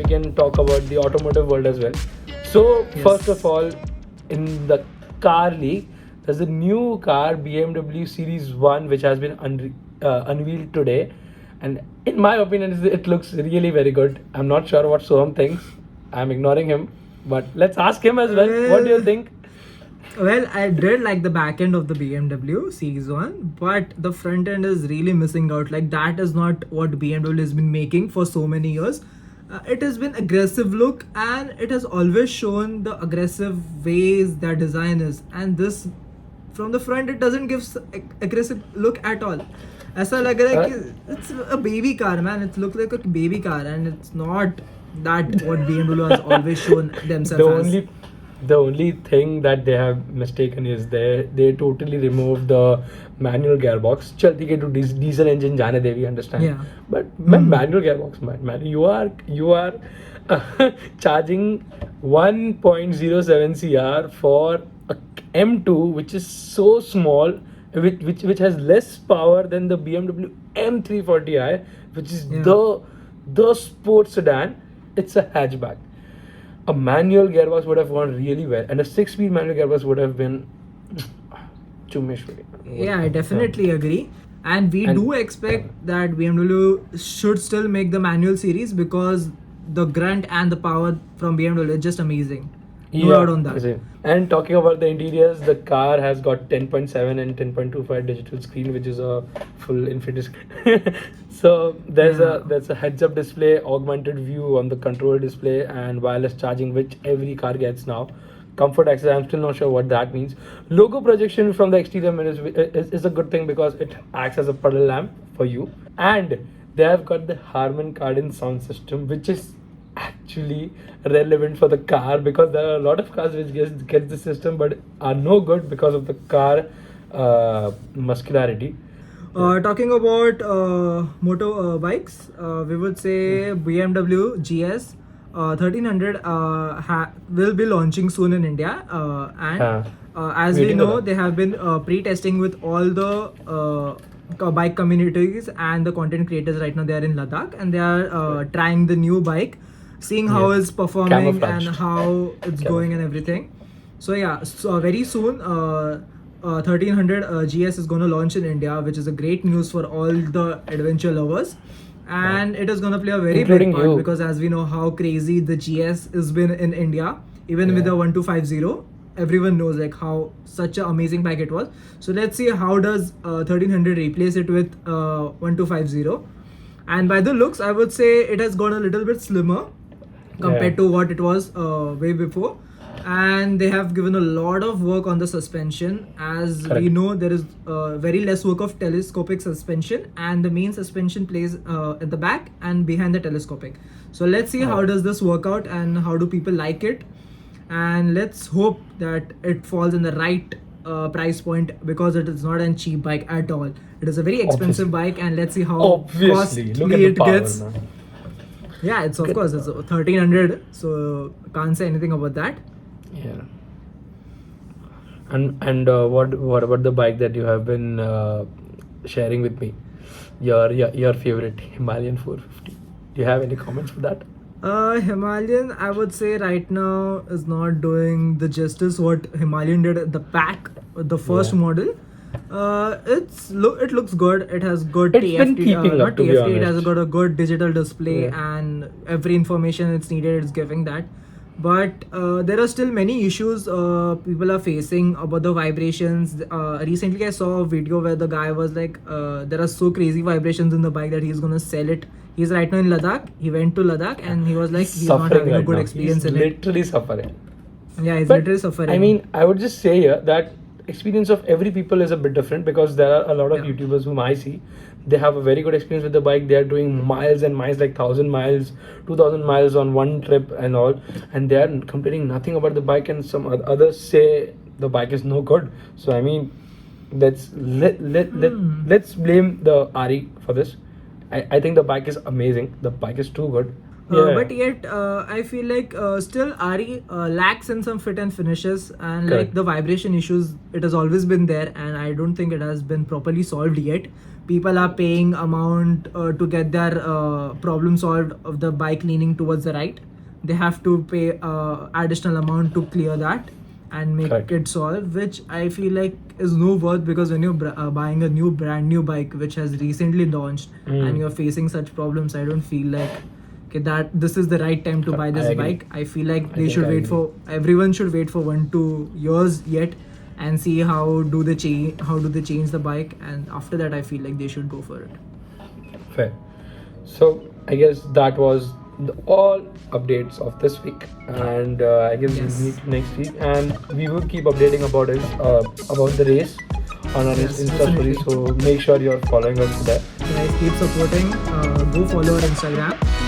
can talk about the automotive world as well. So first of all, in the car league, there's a new car BMW Series 1 which has been unveiled today, and in my opinion it looks really very good. I'm not sure what Soham thinks. I'm ignoring him, but let's ask him as well. What do you think? Well, I did like the back end of the BMW Series 1, but the front end is really missing out. Like, that is not what BMW has been making for so many years. It has been aggressive look, and it has always shown the aggressive ways their design is. And this, from the front, it doesn't give aggressive look at all. ऐसा लग रहा है कि it's a baby car, man. It looks like a baby car, and it's not that what BMW has always shown themselves as. The only thing that they have mistaken is they totally removed the manual gearbox. Chalti ke to diesel engine jane de, we understand. Yeah. But manual gearbox, man, you are charging 1.07 CR for a M2 which is so small, which has less power than the BMW M340i, which is the sports sedan. It's a hatchback. A manual gearbox would have gone really well, and a 6-speed manual gearbox would have been chumeshwari. Yeah, I definitely agree. And we do expect that BMW should still make the manual series, because the grunt and the power from BMW is just amazing. No doubt on that. And talking about the interiors, the car has got 10.7 and 10.25 digital screen, which is a full infinity screen. So there's a heads-up display, augmented view on the control display, and wireless charging, which every car gets now. Comfort access, I'm still not sure what that means. Logo projection from the exterior mirrors is a good thing, because it acts as a puddle lamp for you. And they have got the Harman Kardon sound system, which is actually relevant for the car, because there are a lot of cars which get the system but are no good because of the car muscularity. Talking about bikes, we would say BMW GS 1300 will be launching soon in India, and as we know, they have been pre-testing with all the bike communities and the content creators. Right now they are in Ladakh, and they are trying the new bike, seeing how it's performing and how it's going and everything. So very soon 1300 GS is going to launch in India, which is a great news for all the adventure lovers. And it is going to play a very big part, because as we know how crazy the GS has been in India, even with the 1250, everyone knows like how such an amazing bike it was. So let's see how does 1300 replace it with 1250. And by the looks, I would say it has gone a little bit slimmer compared to what it was way before. And they have given a lot of work on the suspension. As we know, there is very less work of telescopic suspension, and the main suspension plays at the back and behind the telescopic. So let's see how does this work out, and how do people like it. And let's hope that it falls in the right price point, because it is not a cheap bike at all. It is a very expensive bike, and let's see how costly it gets. Man. Yeah, it's of course it's 1300, so can't say anything about that. Yeah. And what about the bike that you have been sharing with me? Your favorite Himalayan 450. Do you have any comments for that? Himalayan, I would say right now is not doing the justice what Himalayan did at the pack, the first model. It looks good. It has good TFT, not TFT. It has got a good digital display, and every information it's needed it's giving that. But there are still many issues people are facing about the vibrations. Recently I saw a video where the guy was like, there are so crazy vibrations in the bike that he's gonna sell it. He's right now in Ladakh. He went to Ladakh, and he was like, he's not having a good experience in it. He's literally suffering. Yeah, he's literally suffering. I mean, I would just say here that experience of every people is a bit different, because there are a lot of YouTubers whom I see, they have a very good experience with the bike. They are doing miles and miles, like 1,000 miles, 2,000 miles on one trip and all, and they are complaining nothing about the bike, and some others say the bike is no good. So I mean, let's blame the RE for this. I think the bike is amazing. The bike is too good. Yeah. But yet I feel like still RE lacks in some fit and finishes, and Correct. like the vibration issues, it has always been there, and I don't think it has been properly solved yet. People are paying amount to get their problem solved of the bike leaning towards the right. They have to pay additional amount to clear that and make Correct. it solve, which I feel like is no worth, because when you're buying a new brand new bike which has recently launched and you're facing such problems, I don't feel like that this is the right time to buy I this agree. bike. I feel like I they think should I wait agree. for everyone should wait for 1-2 years yet and see how do they change the bike, and after that I feel like they should go for it. Fair. So I guess that was all updates of this week, and I guess Yes. we'll meet next week, and we will keep updating about it, about the race on our Yes, Insta story. definitely. So make sure you're following us there. Guys, keep supporting. Go follow our Instagram.